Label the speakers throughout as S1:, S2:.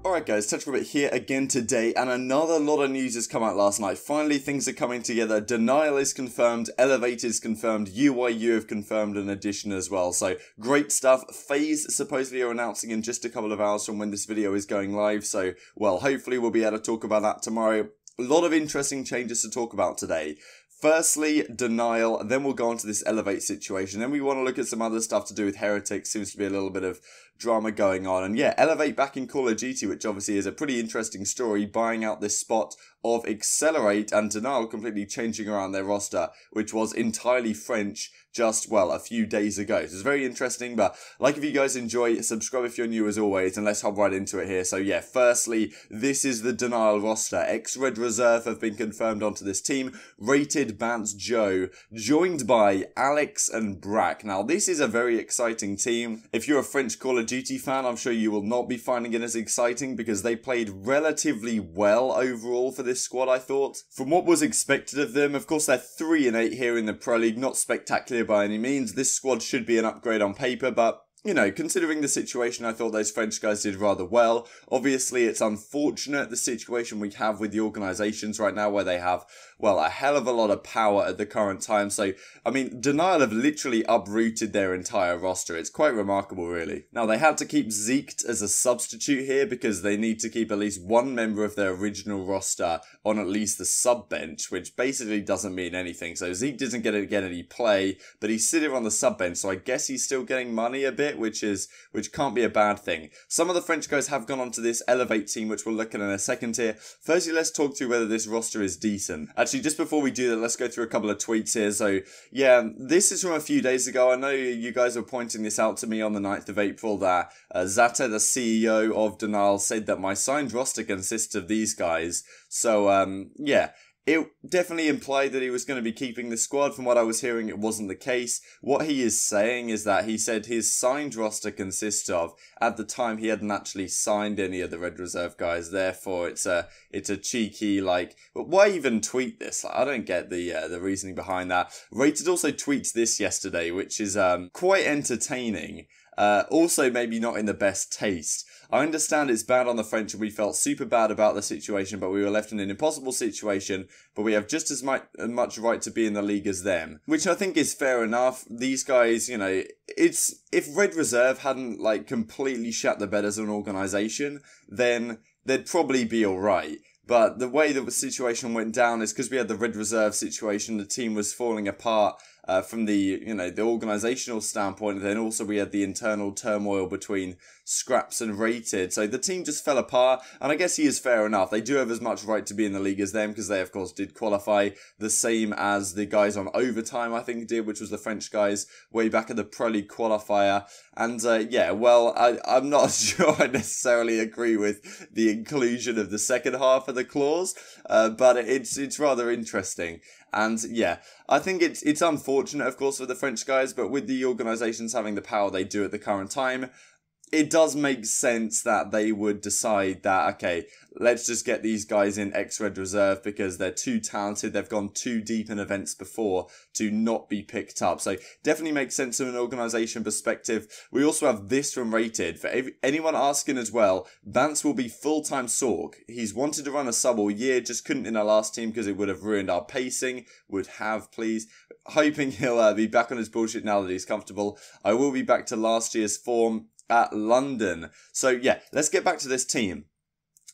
S1: Alright guys, TechRabbit here again today, and another lot of news has come out last night. Finally things are coming together. Denial is confirmed, Elevate is confirmed, UYU have confirmed an addition as well. So great stuff. FaZe supposedly are announcing in just a couple of hours from when this video is going live. So well, hopefully we'll be able to talk about that tomorrow. A lot of interesting changes to talk about today. Firstly, Denial, then we'll go on to this Elevate situation. Then we want to look at some other stuff to do with Heretics. Seems to be a little bit of drama going on. And yeah, Elevate back in Call of Duty, which obviously is a pretty interesting story, buying out this spot of Accelerate, and Denial completely changing around their roster, which was entirely French just, well, a few days ago. So it's very interesting, but like if you guys enjoy, subscribe if you're new as always, and let's hop right into it here. So yeah, firstly, this is the Denial roster. Ex-Red Reserve have been confirmed onto this team. Rated Bance Joe, joined by Alex and Brack. Now, this is a very exciting team. If you're a French Call of Duty fan, I'm sure you will not be finding it as exciting because they played relatively well overall for this squad, I thought. From what was expected of them, of course, they're 3-8 here in the Pro League, not spectacular by any means. This squad should be an upgrade on paper, but you know, considering the situation, I thought those French guys did rather well. Obviously, it's unfortunate the situation we have with the organisations right now where they have, well, a hell of a lot of power at the current time. So, I mean, Denial have literally uprooted their entire roster. It's quite remarkable, really. Now, they had to keep Zeke as a substitute here because they need to keep at least one member of their original roster on at least the sub bench, which basically doesn't mean anything. So, Zeke doesn't get any play, but he's sitting on the sub bench, so I guess he's still getting money a bit, which can't be a bad thing. Some of the French guys have gone on to this Elevate team, which we'll look at in a second here. Firstly, let's talk through whether this roster is decent. Actually, just before we do that, let's go through a couple of tweets here. So, yeah, this is from a few days ago. I know you guys were pointing this out to me on the 9th of April that Zata, the CEO of Denial, said that my signed roster consists of these guys. So, yeah. It definitely implied that he was going to be keeping the squad. From what I was hearing, it wasn't the case. What he is saying is that he said his signed roster consists of, at the time he hadn't actually signed any of the Red Reserve guys, therefore it's a cheeky, like, but why even tweet this? Like, I don't get the reasoning behind that. Rated also tweets this yesterday, which is quite entertaining. Also maybe not in the best taste. I understand it's bad on the French and we felt super bad about the situation, but we were left in an impossible situation, but we have just as much right to be in the league as them. Which I think is fair enough. These guys, you know, if Red Reserve hadn't like completely shut the bed as an organisation, then they'd probably be alright. But the way the situation went down is because we had the Red Reserve situation, the team was falling apart from the, you know, the organisational standpoint, and then also we had the internal turmoil between Scraps and Rated. So the team just fell apart, and I guess he is fair enough. They do have as much right to be in the league as them because they, of course, did qualify the same as the guys on Overtime, I think, did, which was the French guys way back at the Pro League qualifier. And yeah, well, I'm not sure I necessarily agree with the inclusion of the second half of the clause, but it's rather interesting. And yeah, I think it's unfortunate, of course, for the French guys, but with the organisations having the power they do at the current time, it does make sense that they would decide that, okay, let's just get these guys in ex-Red Reserve because they're too talented, they've gone too deep in events before to not be picked up. So definitely makes sense from an organisation perspective. We also have this from Rated. For anyone asking as well, Bance will be full-time Sorg. He's wanted to run a sub all year, just couldn't in our last team because it would have ruined our pacing. Would have, please. Hoping he'll be back on his bullshit now that he's comfortable. I will be back to last year's form at London. So yeah, let's get back to this team.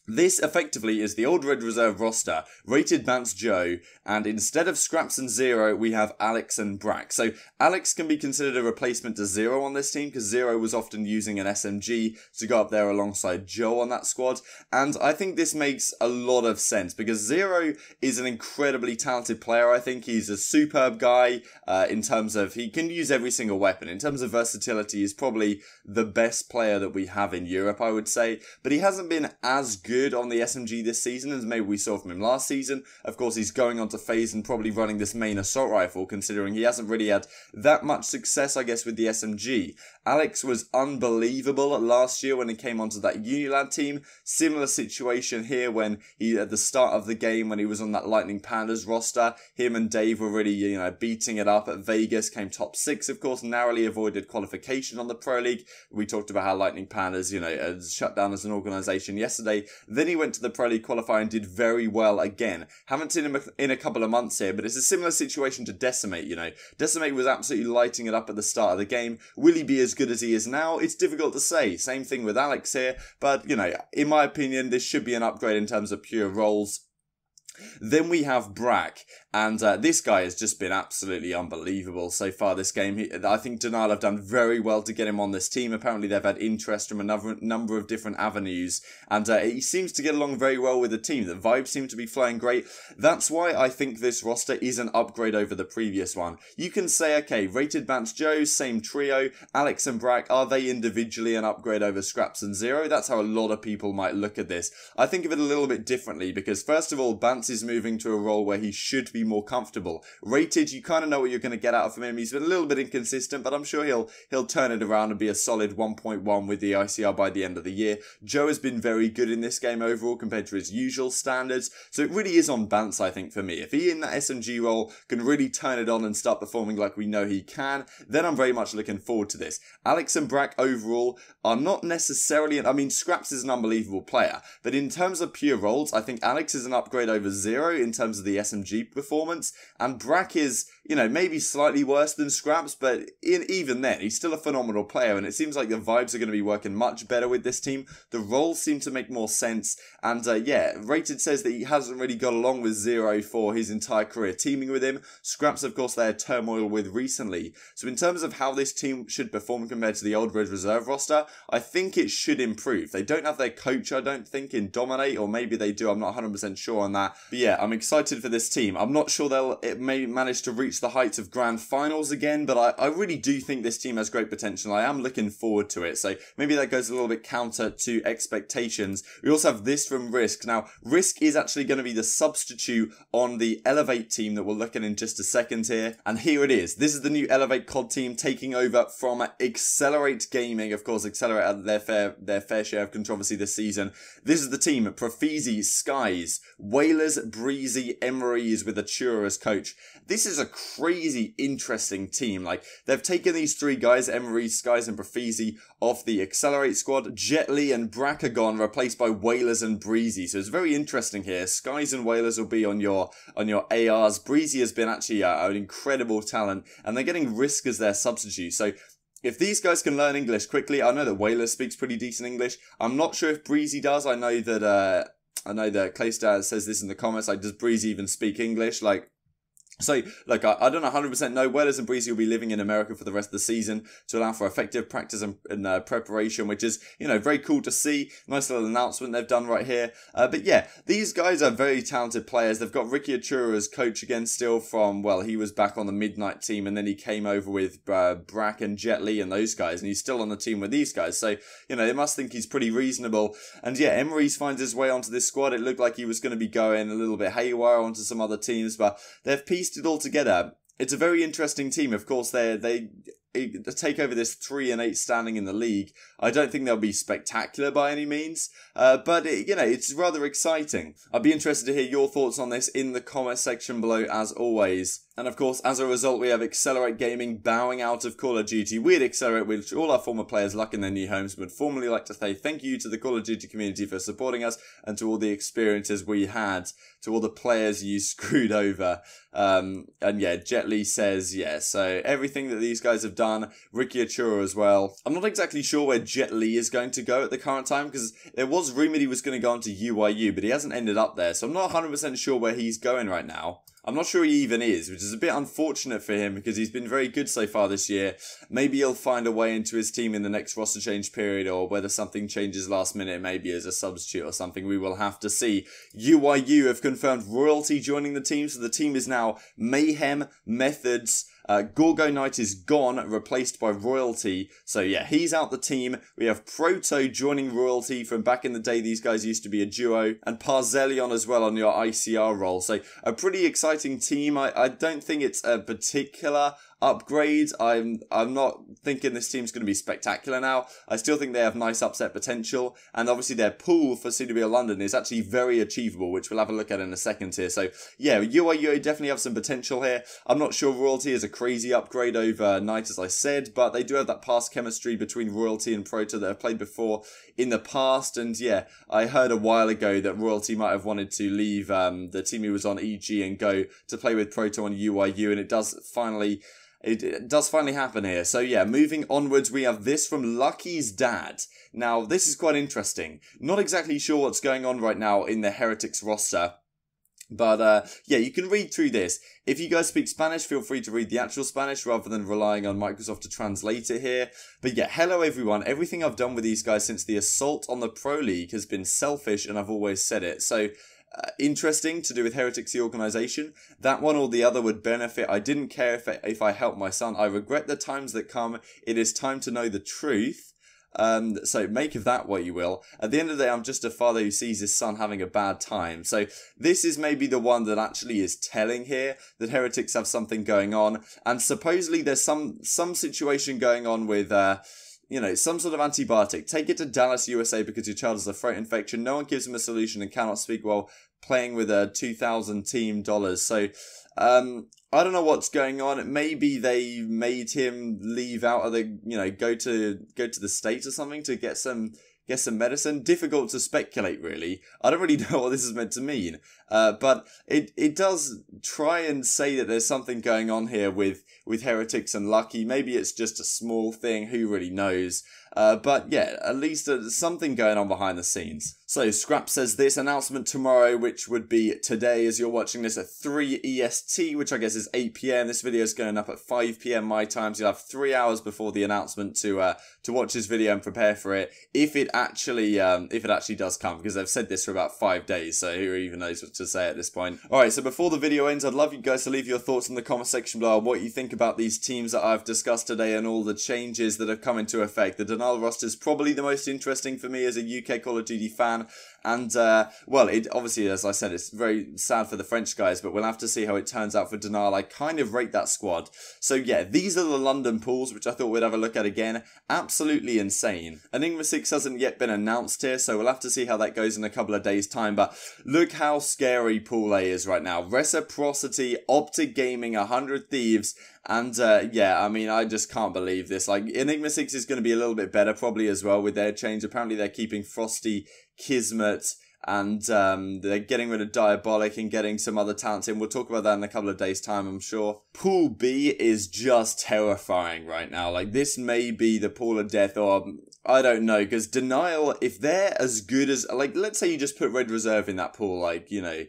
S1: This effectively is the old Red Reserve roster, Rated Bance Joe, and instead of Scraps and Zero, we have Alex and Brack. So Alex can be considered a replacement to Zero on this team because Zero was often using an SMG to go up there alongside Joe on that squad. And I think this makes a lot of sense because Zero is an incredibly talented player. I think he's a superb guy in terms of he can use every single weapon. In terms of versatility, he's probably the best player that we have in Europe, I would say. But he hasn't been as good on the SMG this season as maybe we saw from him last season. Of course, he's going on to FaZe and probably running this main assault rifle, considering he hasn't really had that much success, I guess, with the SMG. Alex was unbelievable last year when he came onto that Nieuwland team. Similar situation here when he, at the start of the game, when he was on that Lightning Pandas roster, him and Dave were really, beating it up at Vegas, came top 6, of course, narrowly avoided qualification on the Pro League. We talked about how Lightning Pandas, shut down as an organization yesterday. Then he went to the Pro League qualifier and did very well again. Haven't seen him in a couple of months here, but it's a similar situation to Decimate, Decimate was absolutely lighting it up at the start of the game. Will he be as good as he is now? It's difficult to say. Same thing with Alex here, but, in my opinion, this should be an upgrade in terms of pure roles. Then we have Brack, and this guy has just been absolutely unbelievable so far this game. I think Denial have done very well to get him on this team. Apparently they've had interest from a number of different avenues, and he seems to get along very well with the team. The vibes seem to be flowing great. That's why I think this roster is an upgrade over the previous one. You can say, okay, Rated Bants Joe, same trio, Alex and Brack, are they individually an upgrade over Scraps and Zero? That's how a lot of people might look at this. I think of it a little bit differently, because first of all, Bants is moving to a role where he should be more comfortable. Rated, you kind of know what you're going to get out of him. He's been a little bit inconsistent, but I'm sure he'll turn it around and be a solid 1.1 with the ICR by the end of the year. Joe has been very good in this game overall compared to his usual standards, so it really is on Bants, I think, for me. If he in that SMG role can really turn it on and start performing like we know he can, then I'm very much looking forward to this. Alex and Brack overall are not necessarily, Scraps is an unbelievable player, but in terms of pure roles, I think Alex is an upgrade over Zero in terms of the SMG performance, and Brack is, maybe slightly worse than Scraps, but even then, he's still a phenomenal player, and it seems like the vibes are going to be working much better with this team. The roles seem to make more sense, and Rated says that he hasn't really got along with Zero for his entire career teaming with him. Scraps, of course, they had turmoil with recently. So in terms of how this team should perform compared to the old Red Reserve roster, I think it should improve. They don't have their coach, I don't think, in Dominate, or maybe they do, I'm not 100% sure on that. But yeah, I'm excited for this team. I'm not sure it may manage to reach the heights of grand finals again, but I really do think this team has great potential. I am looking forward to it, so maybe that goes a little bit counter to expectations. We also have this from Risk. Now, Risk is actually going to be the substitute on the Elevate team that we'll look at in just a second here, and here it is. This is the new Elevate CoD team taking over from Accelerate Gaming. Of course, Accelerate had their fair share of controversy this season. This is the team: Profizi, Skies, Whalers, Breezy, Emery's with Achura as coach. This is a crazy interesting team. Like, they've taken these three guys, Emery, Skies and Profizi, off the Accelerate squad. Jet Li and Brack are gone, replaced by Whalers and Breezy. So it's very interesting here. Skies and Whalers will be on your ARs. Breezy has been actually an incredible talent, and they're getting Risk as their substitute. So if these guys can learn English quickly, I know that Whalers speaks pretty decent English. I'm not sure if Breezy does. I know that Claystar says this in the comments. Like, does Breezy even speak English? So, look, I don't 100% know. Whalers and Breezy will be living in America for the rest of the season to allow for effective practice and preparation, which is, very cool to see. Nice little announcement they've done right here. But yeah, these guys are very talented players. They've got Ricky Achura as coach again still from, well, he was back on the Midnight team, and then he came over with Brack and Jet Li and those guys, and he's still on the team with these guys. So, they must think he's pretty reasonable. And yeah, Emery's finds his way onto this squad. It looked like he was going to be going a little bit haywire onto some other teams, but they've pieced it all together. It's a very interesting team. Of course, they take over this 3-8 standing in the league. I don't think they'll be spectacular by any means, but it's rather exciting. I'd be interested to hear your thoughts on this in the comment section below, as always. And of course, as a result, we have Accelerate Gaming bowing out of Call of Duty. We at Accelerate wish all our former players luck in their new homes, would formally like to say thank you to the Call of Duty community for supporting us, and to all the experiences we had, to all the players you screwed over. And yeah, Jet Li says, yeah, so everything that these guys have done, Ricky Achura as well. I'm not exactly sure where Jet Li is going to go at the current time, because there was rumoured he was going to go on to UYU, but he hasn't ended up there, so I'm not 100% sure where he's going right now. I'm not sure he even is, which is a bit unfortunate for him because he's been very good so far this year. Maybe he'll find a way into his team in the next roster change period, or whether something changes last minute, maybe as a substitute or something. We will have to see. UYU have confirmed Royalty joining the team, so the team is now Mayhem, Methods, Gorgo Knight is gone, replaced by Royalty. So yeah, he's out the team. We have Proto joining Royalty from back in the day. These guys used to be a duo. And Parzelion as well on your ICR role. So a pretty exciting team. I don't think it's a particular upgrade. I'm not thinking this team's going to be spectacular now. I still think they have nice upset potential, and obviously their pool for CWL London is actually very achievable, which we'll have a look at in a second here. So yeah, UIUA definitely have some potential here. I'm not sure Royalty is a crazy upgrade over Knight, as I said, but they do have that past chemistry between Royalty and Proto that have played before in the past. And yeah, I heard a while ago that Royalty might have wanted to leave the team he was on, EG, and go to play with Proto on UIU, and it does finally happen here. So yeah, moving onwards, we have this from Lucky's dad. Now, this is quite interesting. Not exactly sure what's going on right now in the Heretics roster. But yeah, you can read through this. If you guys speak Spanish, feel free to read the actual Spanish rather than relying on Microsoft to translate it here. But yeah, hello everyone. Everything I've done with these guys since the assault on the Pro League has been selfish, and I've always said it. So interesting to do with Heretics the organisation. That one or the other would benefit. I didn't care if I helped my son. I regret the times that come. It is time to know the truth. So make of that what you will. At the end of the day, I'm just a father who sees his son having a bad time. So this is maybe the one that actually is telling here that Heretics have something going on. And supposedly there's some situation going on with, you know, some sort of antibiotic. Take it to Dallas, USA because your child has a throat infection. No one gives him a solution and cannot speak while playing with a 2,000 team dollars. So, I don't know what's going on. Maybe they made him leave out of the, you know, go to the States or something to get some medicine. Difficult to speculate, really. I don't really know what this is meant to mean. But it does try and say that there's something going on here with Heretics and Lucky. Maybe it's just a small thing. Who really knows? But yeah, at least there's something going on behind the scenes. So Scrap says this announcement tomorrow, which would be today as you're watching this at 3 EST, which I guess is 8 PM. This video is going up at 5 PM my time, so you'll have 3 hours before the announcement to watch this video and prepare for it. If it actually does come, because they've said this for about 5 days, so who even knows what to say at this point. Alright, so before the video ends, I'd love you guys to leave your thoughts in the comment section below on what you think about these teams that I've discussed today and all the changes that have come into effect. The Denial roster is probably the most interesting for me as a UK Call of Duty fan. And, well, it obviously, as I said, it's very sad for the French guys, but we'll have to see how it turns out for Denial. I kind of rate that squad. So, yeah, these are the London pools, which I thought we'd have a look at again. Absolutely insane. Enigma 6 hasn't yet been announced here, so we'll have to see how that goes in a couple of days' time. But look how scary Pool A is right now. Reciprocity, Optic Gaming, 100 Thieves, and, yeah, I mean, I just can't believe this. Like, Enigma 6 is going to be a little bit better probably as well with their change. Apparently, they're keeping Frosty, Kismet, and they're getting rid of Diabolic and getting some other talents in. We'll talk about that in a couple of days' time, I'm sure. Pool B is just terrifying right now. Like, this may be the pool of death, or I don't know, because Denial, if they're as good as, like, let's say you just put Red Reserve in that pool, like, you know,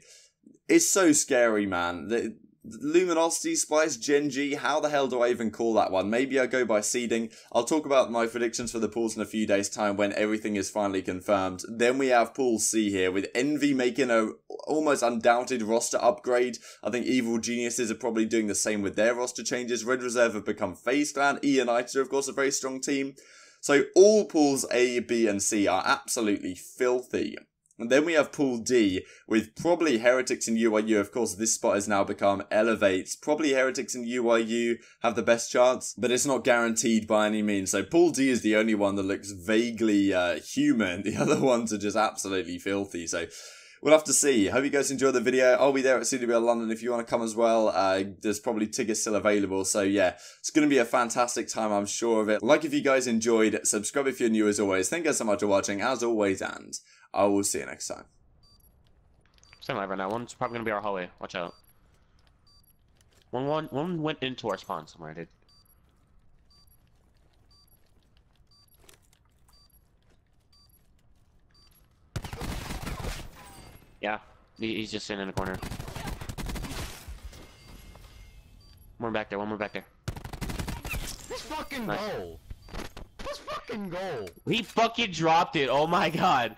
S1: it's so scary, man. Luminosity, Splice, Gen G, how the hell do I even call that one? Maybe I go by seeding. I'll talk about my predictions for the pools in a few days' time when everything is finally confirmed. Then we have Pool C here, with Envy making a almost undoubted roster upgrade. I think Evil Geniuses are probably doing the same with their roster changes. Red Reserve have become FaZe Clan. E United are, of course, a very strong team. So all pools A, B, and C are absolutely filthy. And then we have Pool D, with probably Heretics and UIU. Of course, this spot has now become Elevates. Probably Heretics and UIU have the best chance, but it's not guaranteed by any means. So Pool D is the only one that looks vaguely human. The other ones are just absolutely filthy. So we'll have to see. Hope you guys enjoyed the video. I'll be there at CWL London if you want to come as well. There's probably tickets still available. So yeah, it's going to be a fantastic time, I'm sure of it. Like if you guys enjoyed, subscribe if you're new as always. Thank you guys so much for watching, as always, and I will see you next time.
S2: Same live right now. One's probably going to be our hallway. Watch out. One went into our spawn somewhere, dude. Yeah, he's just sitting in the corner. One more back there, one more back there.
S3: Let's fucking go! Let's fucking go!
S2: He fucking dropped it, oh my god!